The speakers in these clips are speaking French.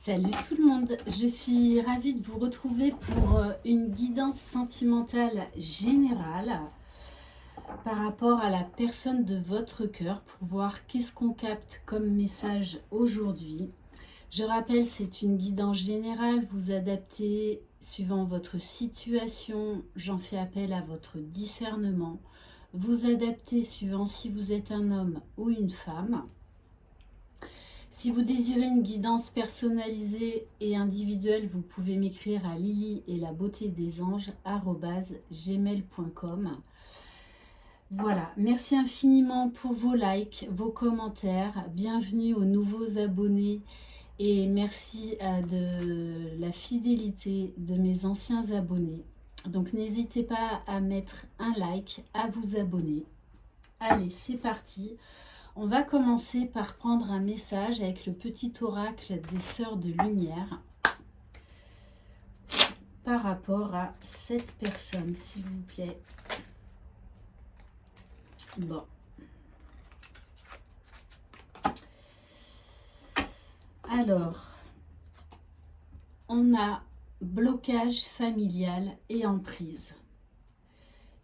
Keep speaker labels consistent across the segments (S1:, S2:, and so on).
S1: Salut tout le monde, je suis ravie de vous retrouver pour une guidance sentimentale générale par rapport à la personne de votre cœur pour voir qu'est-ce qu'on capte comme message aujourd'hui. Je rappelle, c'est une guidance générale, vous adaptez suivant votre situation, j'en fais appel à votre discernement. Vous adaptez suivant si vous êtes un homme ou une femme. Si vous désirez une guidance personnalisée et individuelle, vous pouvez m'écrire à lily et la beauté des anges @gmail.com. Voilà, merci infiniment pour vos likes, vos commentaires. Bienvenue aux nouveaux abonnés et merci de la fidélité de mes anciens abonnés. Donc n'hésitez pas à mettre un like, à vous abonner. Allez, c'est parti. On va commencer par prendre un message avec le petit oracle des sœurs de lumière par rapport à cette personne, s'il vous plaît. Bon. Alors, on a blocage familial et emprise.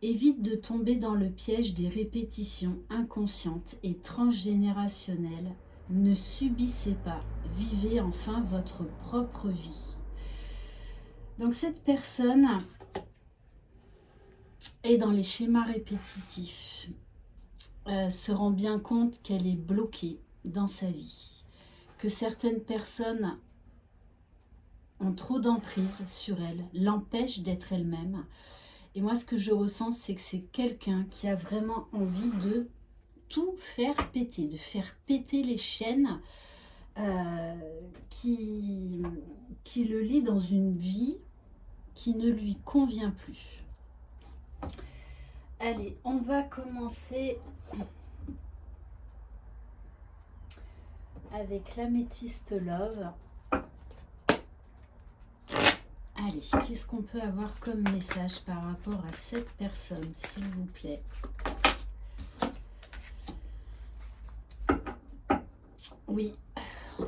S1: Évite de tomber dans le piège des répétitions inconscientes et transgénérationnelles. Ne subissez pas, vivez enfin votre propre vie. Donc cette personne est dans les schémas répétitifs, se rend bien compte qu'elle est bloquée dans sa vie, que certaines personnes ont trop d'emprise sur elle, l'empêchent d'être elle-même. Et moi, ce que je ressens, c'est que c'est quelqu'un qui a vraiment envie de tout faire péter, de faire péter les chaînes qui le lient dans une vie qui ne lui convient plus. Allez, on va commencer avec l'améthyste love. Allez, qu'est-ce qu'on peut avoir comme message par rapport à cette personne, s'il vous plaît? Oui,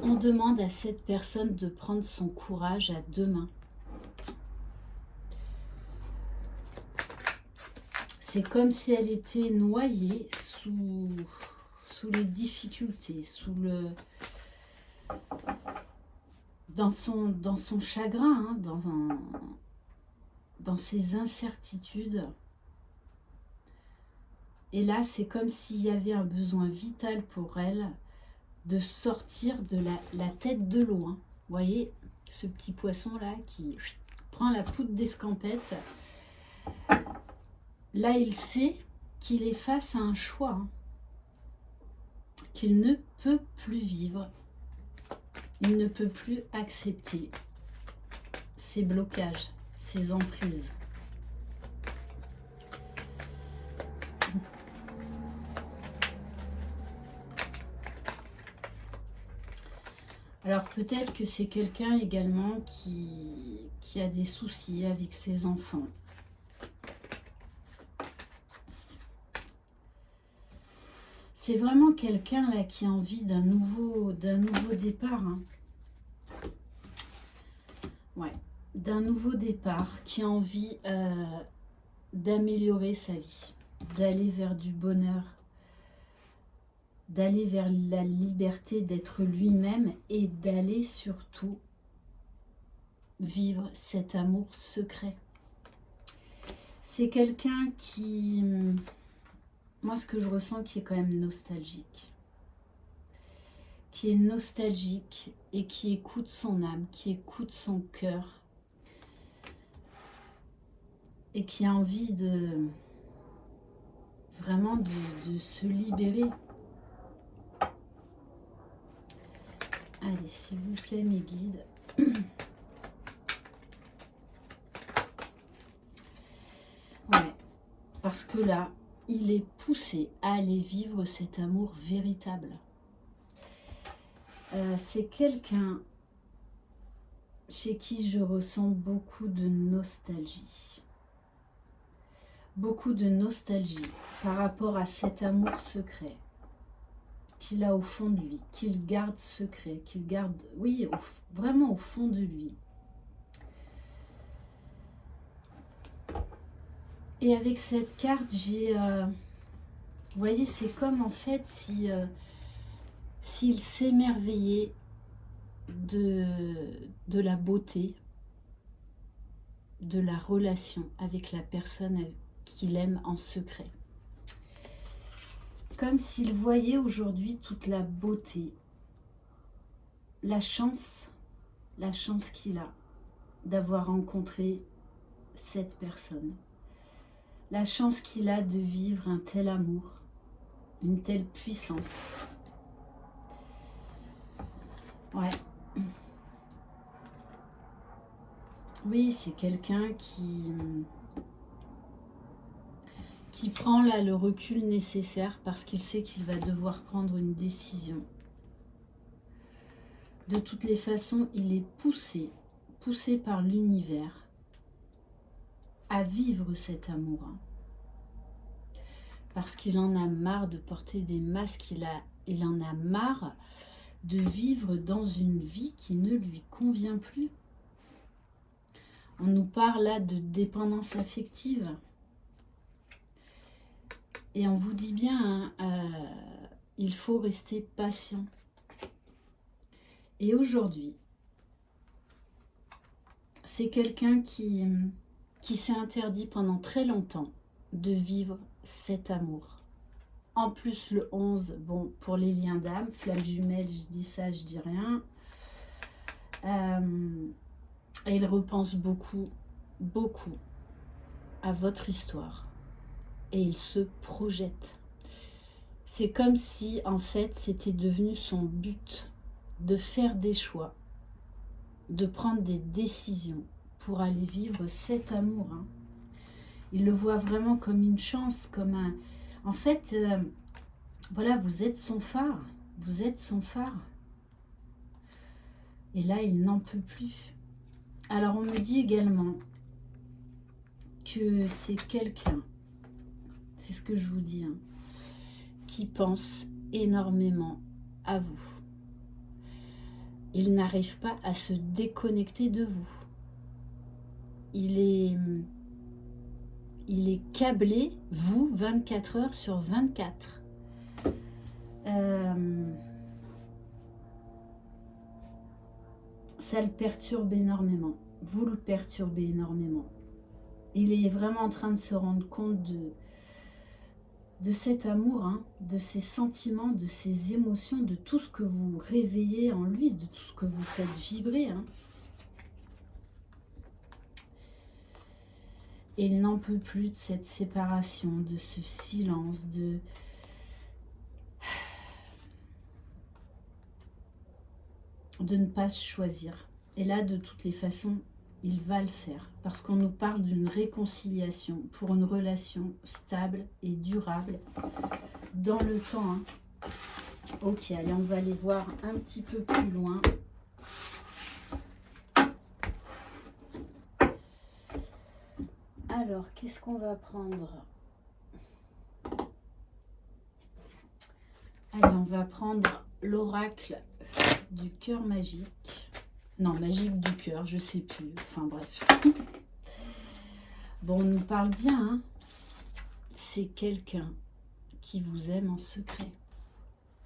S1: on demande à cette personne de prendre son courage à deux mains. C'est comme si elle était noyée sous les difficultés, dans son chagrin, hein, dans ses incertitudes. Et là, c'est comme s'il y avait un besoin vital pour elle de sortir de la tête de l'eau. Hein. Vous voyez, ce petit poisson-là qui prend la poudre d'escampette. Là, il sait qu'il est face à un choix, hein, qu'il ne peut plus vivre. Il ne peut plus accepter ces blocages, ces emprises. Alors peut-être que c'est quelqu'un également qui a des soucis avec ses enfants. C'est vraiment quelqu'un là qui a envie d'un nouveau départ. Hein. Ouais, d'un nouveau départ, qui a envie d'améliorer sa vie, d'aller vers du bonheur, d'aller vers la liberté d'être lui-même et d'aller surtout vivre cet amour secret. C'est quelqu'un qui... Moi, ce que je ressens, qui est quand même nostalgique. Qui est nostalgique et qui écoute son âme, qui écoute son cœur. Et qui a envie de... Vraiment de se libérer. Allez, s'il vous plaît, mes guides. Ouais, parce que là... Il est poussé à aller vivre cet amour véritable. C'est quelqu'un chez qui je ressens beaucoup de nostalgie. Beaucoup de nostalgie par rapport à cet amour secret qu'il a au fond de lui, qu'il garde secret, qu'il garde, oui, vraiment au fond de lui. Et avec cette carte, j'ai, vous voyez, c'est comme en fait si s'il s'émerveillait de la beauté, de la relation avec la personne qu'il aime en secret. Comme s'il voyait aujourd'hui toute la beauté, la chance qu'il a d'avoir rencontré cette personne. La chance qu'il a de vivre un tel amour, une telle puissance. Ouais. Oui, c'est quelqu'un qui prend là le recul nécessaire parce qu'il sait qu'il va devoir prendre une décision. De toutes les façons, il est poussé par l'univers à vivre cet amour. Parce qu'il en a marre de porter des masques, il en a marre de vivre dans une vie qui ne lui convient plus. On nous parle là de dépendance affective. Et on vous dit bien, il faut rester patient. Et aujourd'hui, c'est quelqu'un qui s'est interdit pendant très longtemps de vivre cet amour. En plus, le 11, bon, pour les liens d'âme, flamme jumelle, je dis ça, je dis rien. Et il repense beaucoup à votre histoire. Et il se projette. C'est comme si, en fait, c'était devenu son but de faire des choix, de prendre des décisions pour aller vivre cet amour. Il le voit vraiment comme une chance, comme un... En fait, voilà, vous êtes son phare. Vous êtes son phare. Et là, il n'en peut plus. Alors, on me dit également que c'est quelqu'un, c'est ce que je vous dis, qui pense énormément à vous. Il n'arrive pas à se déconnecter de vous. Il est câblé, vous, 24 heures sur 24. Ça le perturbe énormément. Vous le perturbez énormément. Il est vraiment en train de se rendre compte de cet amour, de ses sentiments, de ses émotions, de tout ce que vous réveillez en lui, de tout ce que vous faites vibrer. Et il n'en peut plus de cette séparation, de ce silence, de ne pas se choisir. Et là, de toutes les façons, il va le faire. Parce qu'on nous parle d'une réconciliation pour une relation stable et durable dans le temps. Ok, allez, on va aller voir un petit peu plus loin. Alors, qu'est-ce qu'on va prendre? Allez, on va prendre l'oracle du cœur magique. Non, magique du cœur, je sais plus. Enfin, bref. Bon, on nous parle bien, C'est quelqu'un qui vous aime en secret,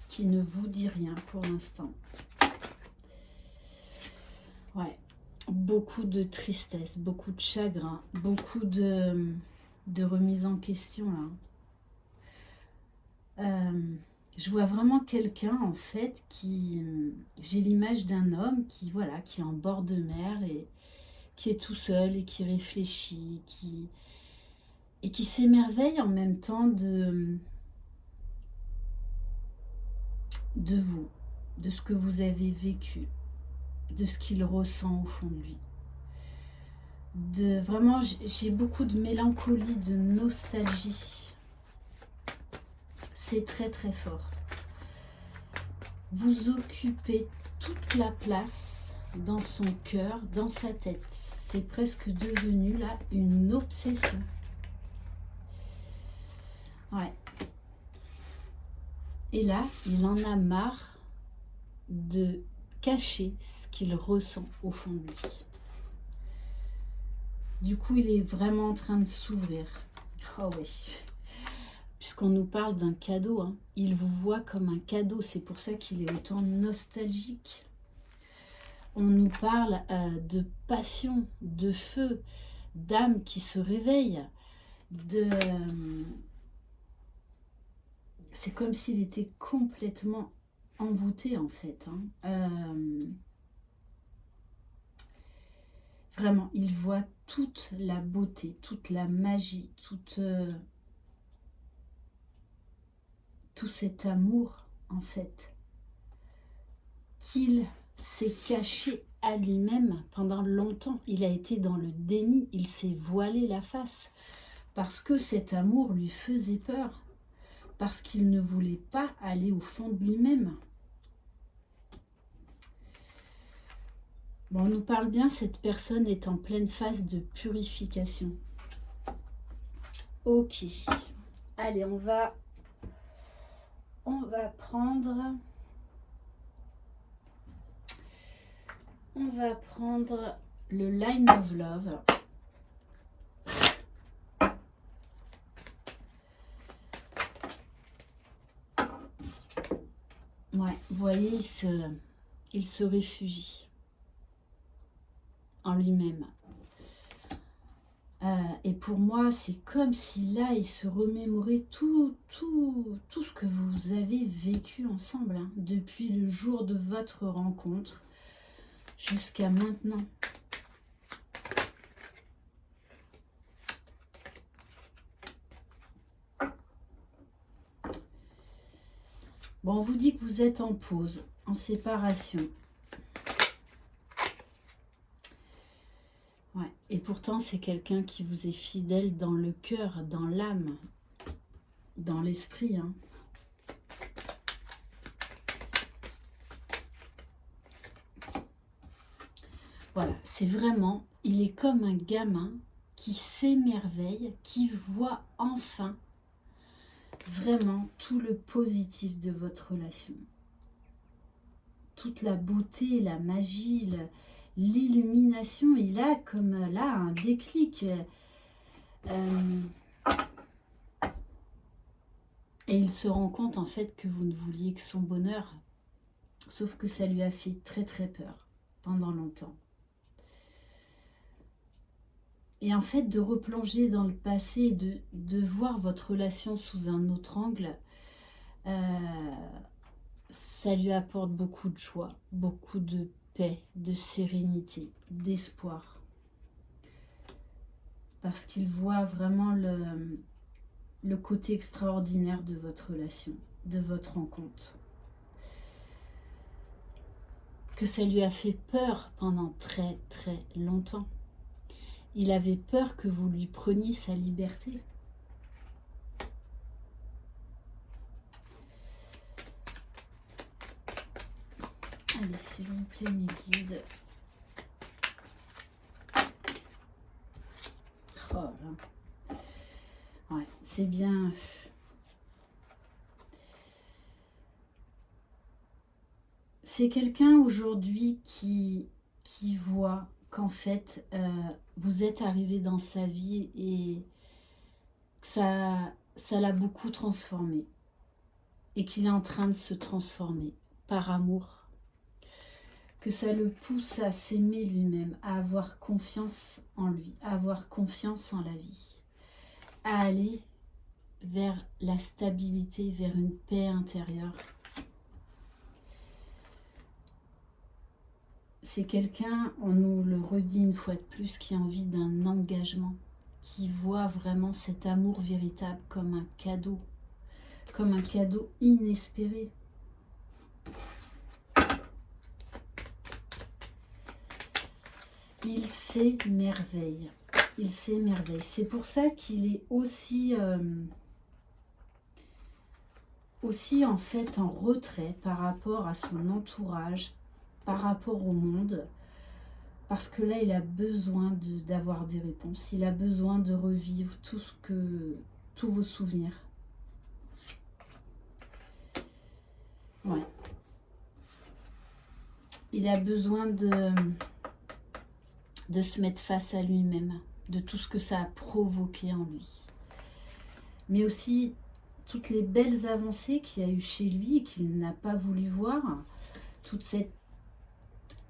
S1: qui ne vous dit rien pour l'instant. Ouais. Beaucoup de tristesse, beaucoup de chagrin, beaucoup de remise en question là. Je vois vraiment quelqu'un en fait qui... J'ai l'image d'un homme qui, voilà, qui est en bord de mer et qui est tout seul et qui réfléchit, et qui s'émerveille en même temps de vous, de ce que vous avez vécu, de ce qu'il ressent au fond de lui. Vraiment, j'ai beaucoup de mélancolie, de nostalgie. C'est très très fort. Vous occupez toute la place dans son cœur, dans sa tête. C'est presque devenu là une obsession. Ouais. Et là, il en a marre de cacher ce qu'il ressent au fond de lui. Du coup, il est vraiment en train de s'ouvrir. Oh oui, puisqu'on nous parle d'un cadeau, hein. Il vous voit comme un cadeau, c'est pour ça qu'il est autant nostalgique. On nous parle de passion, de feu, d'âme qui se réveille, c'est comme s'il était complètement envoûté en fait, hein. Vraiment, il voit toute la beauté, toute la magie, tout cet amour en fait qu'il s'est caché à lui-même pendant longtemps. Il a été dans le déni, il s'est voilé la face parce que cet amour lui faisait peur, parce qu'il ne voulait pas aller au fond de lui-même. Bon, on nous parle bien, cette personne est en pleine phase de purification. Ok. Allez, on va prendre... On va prendre le Line of Love. Ouais, vous voyez, il se réfugie en lui-même. Et pour moi, c'est comme si là, il se remémorait tout ce que vous avez vécu ensemble, hein, depuis le jour de votre rencontre jusqu'à maintenant. Bon, on vous dit que vous êtes en pause, en séparation. Ouais. Et pourtant, c'est quelqu'un qui vous est fidèle dans le cœur, dans l'âme, dans l'esprit, hein. Voilà, c'est vraiment, il est comme un gamin qui s'émerveille, qui voit enfin vraiment tout le positif de votre relation. Toute la beauté, la magie, l'illumination. Il a comme là un déclic. Et il se rend compte en fait que vous ne vouliez que son bonheur. Sauf que ça lui a fait très très peur pendant longtemps. Et en fait, de replonger dans le passé, de voir votre relation sous un autre angle, ça lui apporte beaucoup de joie, beaucoup de paix, de sérénité, d'espoir. Parce qu'il voit vraiment le côté extraordinaire de votre relation, de votre rencontre. Que ça lui a fait peur pendant très très longtemps. Il avait peur que vous lui preniez sa liberté. Allez, s'il vous plaît, mes guides. Oh là. Ouais, c'est bien. C'est quelqu'un aujourd'hui qui voit qu'en fait, vous êtes arrivé dans sa vie et que ça l'a beaucoup transformé. Et qu'il est en train de se transformer par amour. Que ça le pousse à s'aimer lui-même, à avoir confiance en lui, à avoir confiance en la vie, à aller vers la stabilité, vers une paix intérieure. C'est quelqu'un, on nous le redit une fois de plus, qui a envie d'un engagement, qui voit vraiment cet amour véritable comme un cadeau inespéré. Il s'émerveille. Il s'émerveille. C'est pour ça qu'il est aussi en fait en retrait par rapport à son entourage, par rapport au monde, parce que là il a besoin d'avoir des réponses, il a besoin de revivre tous vos souvenirs. Ouais. Il a besoin de se mettre face à lui-même, de tout ce que ça a provoqué en lui. Mais aussi toutes les belles avancées qu'il y a eu chez lui et qu'il n'a pas voulu voir, toute cette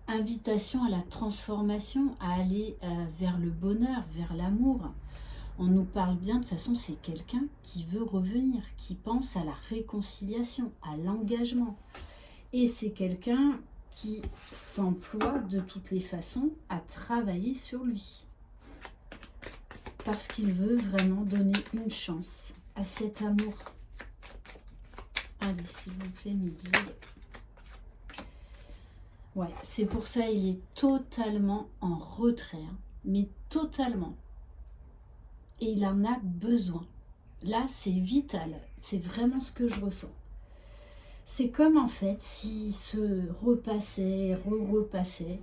S1: invitation à la transformation, à aller vers le bonheur, vers l'amour. On nous parle bien, de toute façon, c'est quelqu'un qui veut revenir, qui pense à la réconciliation, à l'engagement. Et c'est quelqu'un qui s'emploie de toutes les façons à travailler sur lui. Parce qu'il veut vraiment donner une chance à cet amour. Allez, s'il vous plaît, mes guides. Ouais, c'est pour ça il est totalement en retrait, hein, mais totalement. Et il en a besoin. Là, c'est vital. C'est vraiment ce que je ressens. C'est comme en fait s'il se repassait, repassait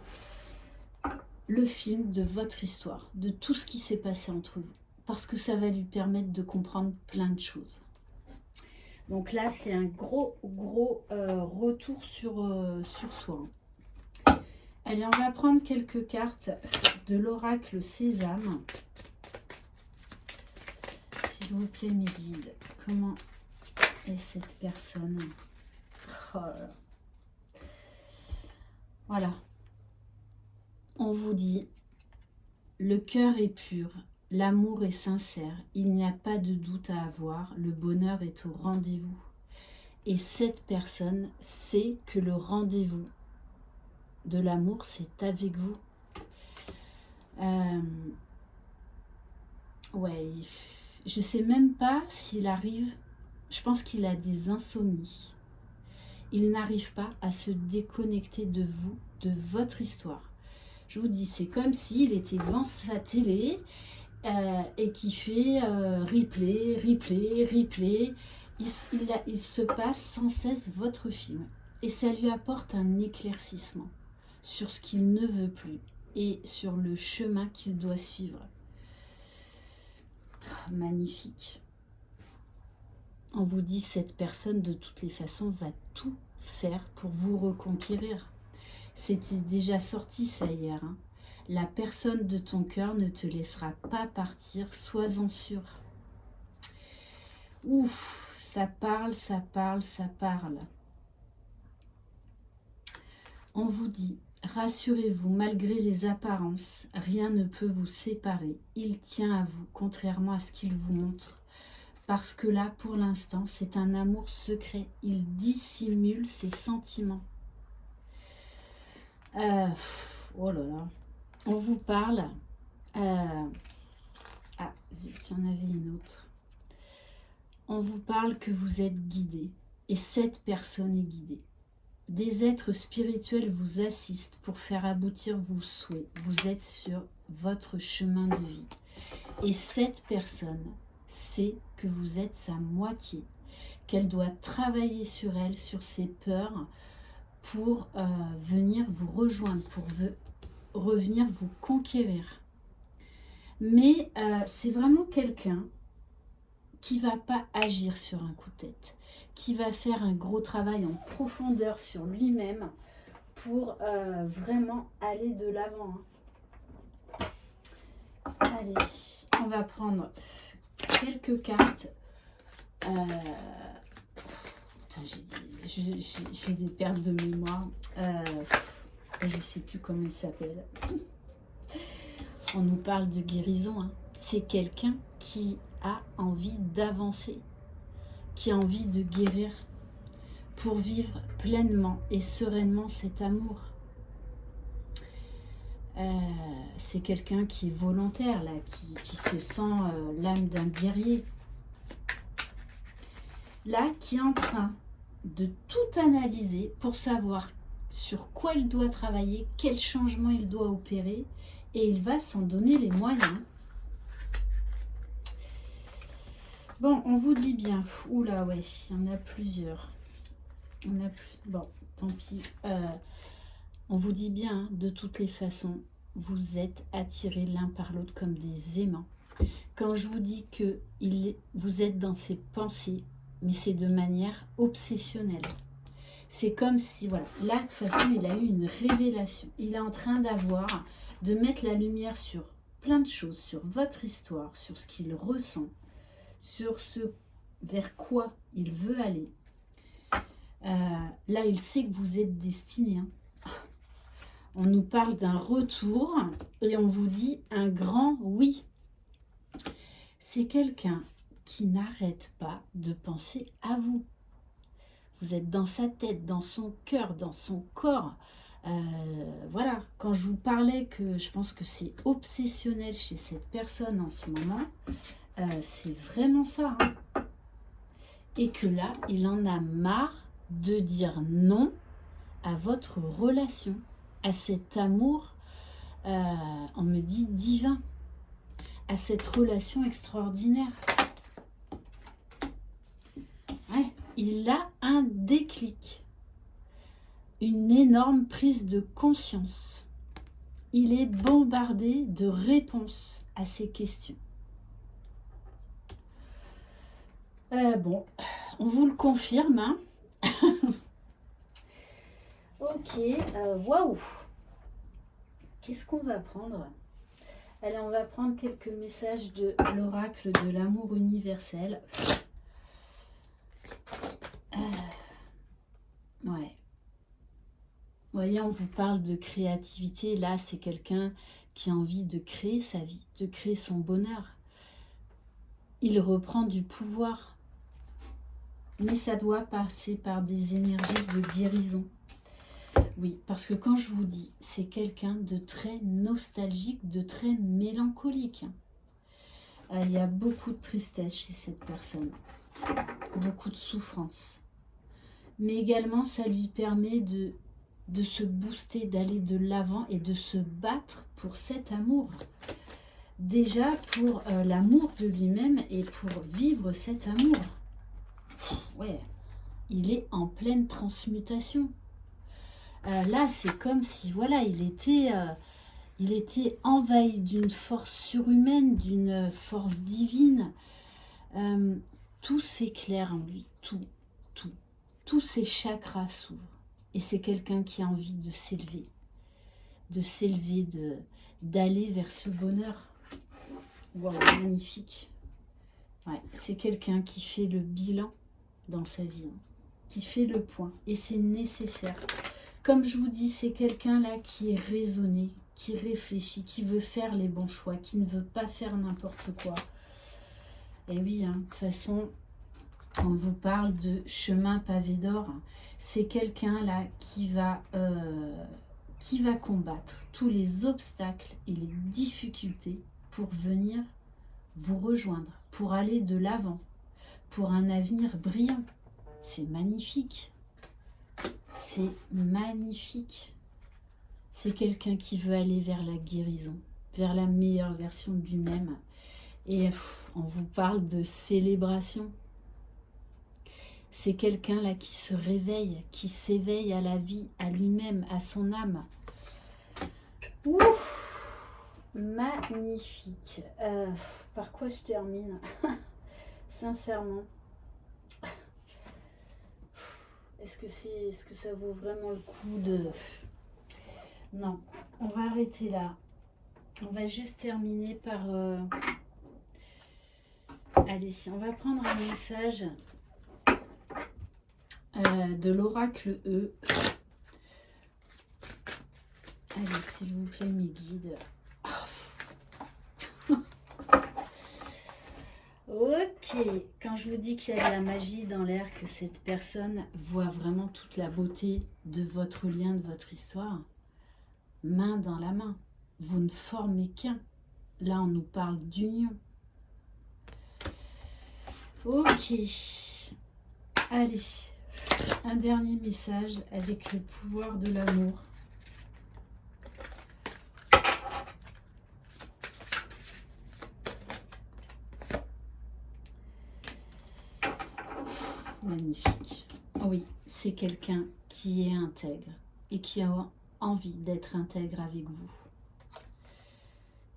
S1: le film de votre histoire, de tout ce qui s'est passé entre vous. Parce que ça va lui permettre de comprendre plein de choses. Donc là, c'est un gros retour sur soi. Allez, on va prendre quelques cartes de l'oracle Sésame. S'il vous plaît, mes guides, comment est cette personne? Oh là là. Voilà. On vous dit, le cœur est pur, l'amour est sincère, il n'y a pas de doute à avoir, le bonheur est au rendez-vous. Et cette personne sait que le rendez-vous de l'amour, c'est avec vous. Ouais, je sais même pas s'il arrive, je pense qu'il a des insomnies. Il n'arrive pas à se déconnecter de vous, de votre histoire. Je vous dis, c'est comme s'il était devant sa télé et qui fait replay. Il se passe sans cesse votre film. Et ça lui apporte un éclaircissement sur ce qu'il ne veut plus et sur le chemin qu'il doit suivre. Oh, magnifique. On vous dit, cette personne, de toutes les façons, va tout faire pour vous reconquérir. C'était déjà sorti ça hier. Hein. La personne de ton cœur ne te laissera pas partir, sois-en sûr. Ouf, ça parle. On vous dit, rassurez-vous, malgré les apparences, rien ne peut vous séparer. Il tient à vous, contrairement à ce qu'il vous montre. Parce que là, pour l'instant, c'est un amour secret. Il dissimule ses sentiments. Oh là là. On vous parle. Ah, zut, il y en avait une autre. On vous parle que vous êtes guidé. Et cette personne est guidée. Des êtres spirituels vous assistent pour faire aboutir vos souhaits. Vous êtes sur votre chemin de vie. Et cette personne sait que vous êtes sa moitié, qu'elle doit travailler sur elle, sur ses peurs, pour venir vous rejoindre, pour revenir vous conquérir. Mais c'est vraiment quelqu'un qui ne va pas agir sur un coup de tête, qui va faire un gros travail en profondeur sur lui-même pour vraiment aller de l'avant. Allez, on va prendre quelques cartes. J'ai des pertes de mémoire. Je ne sais plus comment il s'appelle. On nous parle de guérison. Hein. C'est quelqu'un qui a envie d'avancer, qui a envie de guérir pour vivre pleinement et sereinement cet amour. C'est quelqu'un qui est volontaire, là, qui se sent l'âme d'un guerrier. Là, qui est en train de tout analyser pour savoir sur quoi il doit travailler, quel changement il doit opérer, et il va s'en donner les moyens. Bon, on vous dit bien. Oula, ouais, il y en a plusieurs. Bon, tant pis. On vous dit bien, hein, de toutes les façons, vous êtes attirés l'un par l'autre comme des aimants. Quand je vous dis que vous êtes dans ses pensées, mais c'est de manière obsessionnelle. C'est comme si, voilà, là, de toute façon, il a eu une révélation. Il est en train de mettre la lumière sur plein de choses, sur votre histoire, sur ce qu'il ressent, sur ce vers quoi il veut aller. Là, il sait que vous êtes destiné. Hein. On nous parle d'un retour et on vous dit un grand oui. C'est quelqu'un qui n'arrête pas de penser à vous. Vous êtes dans sa tête, dans son cœur, dans son corps. Voilà, quand je vous parlais que je pense que c'est obsessionnel chez cette personne en ce moment, c'est vraiment ça. Hein. Et que là, il en a marre de dire non à votre relation, à cet amour, on me dit divin, à cette relation extraordinaire. Ouais, il a un déclic, une énorme prise de conscience. Il est bombardé de réponses à ces questions. Bon, on vous le confirme. Hein. Ok, waouh. Qu'est-ce qu'on va prendre? Allez, on va prendre quelques messages de l'oracle de l'amour universel. Ouais. Vous voyez, on vous parle de créativité. Là, c'est quelqu'un qui a envie de créer sa vie, de créer son bonheur. Il reprend du pouvoir. Mais ça doit passer par des énergies de guérison. Oui, parce que quand je vous dis, c'est quelqu'un de très nostalgique, de très mélancolique. Il y a beaucoup de tristesse chez cette personne, beaucoup de souffrance. Mais également, ça lui permet de se booster, d'aller de l'avant et de se battre pour cet amour. Déjà pour l'amour de lui-même et pour vivre cet amour. Ouais, il est en pleine transmutation. Là, c'est comme si, voilà, il était envahi d'une force surhumaine, d'une force divine. Tout s'éclaire en lui, tout. Tous ses chakras s'ouvrent. Et c'est quelqu'un qui a envie de s'élever, d'aller vers ce bonheur. Wow, magnifique. Ouais, c'est quelqu'un qui fait le bilan dans sa vie, hein, qui fait le point. Et c'est nécessaire. Comme je vous dis, c'est quelqu'un là qui est raisonné, qui réfléchit, qui veut faire les bons choix, qui ne veut pas faire n'importe quoi. Et oui, hein, de toute façon, on vous parle de chemin pavé d'or. C'est quelqu'un là qui va combattre tous les obstacles et les difficultés pour venir vous rejoindre, pour aller de l'avant, pour un avenir brillant. C'est magnifique. C'est magnifique. C'est quelqu'un qui veut aller vers la guérison, vers la meilleure version de lui-même. Et on vous parle de célébration. C'est quelqu'un là qui se réveille, qui s'éveille à la vie, à lui-même, à son âme. Ouf, magnifique. Par quoi je termine? Sincèrement. Est-ce que ça vaut vraiment le coup de... Non, on va arrêter là. On va juste terminer par... Allez, on va prendre un message de l'oracle E. Allez, s'il vous plaît, mes guides. Ok, quand je vous dis qu'il y a de la magie dans l'air, que cette personne voit vraiment toute la beauté de votre lien, de votre histoire, main dans la main, vous ne formez qu'un. Là, on nous parle d'union. Ok, allez, un dernier message avec le pouvoir de l'amour. Magnifique. Oui, c'est quelqu'un qui est intègre et qui a envie d'être intègre avec vous.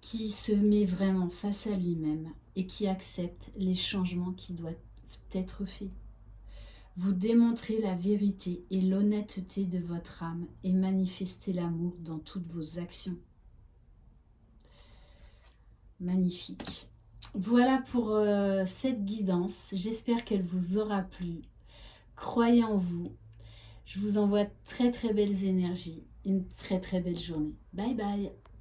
S1: Qui se met vraiment face à lui-même et qui accepte les changements qui doivent être faits. Vous démontrez la vérité et l'honnêteté de votre âme et manifestez l'amour dans toutes vos actions. Magnifique. Voilà pour cette guidance. J'espère qu'elle vous aura plu. Croyez en vous. Je vous envoie très très belles énergies. Une très très belle journée. Bye bye.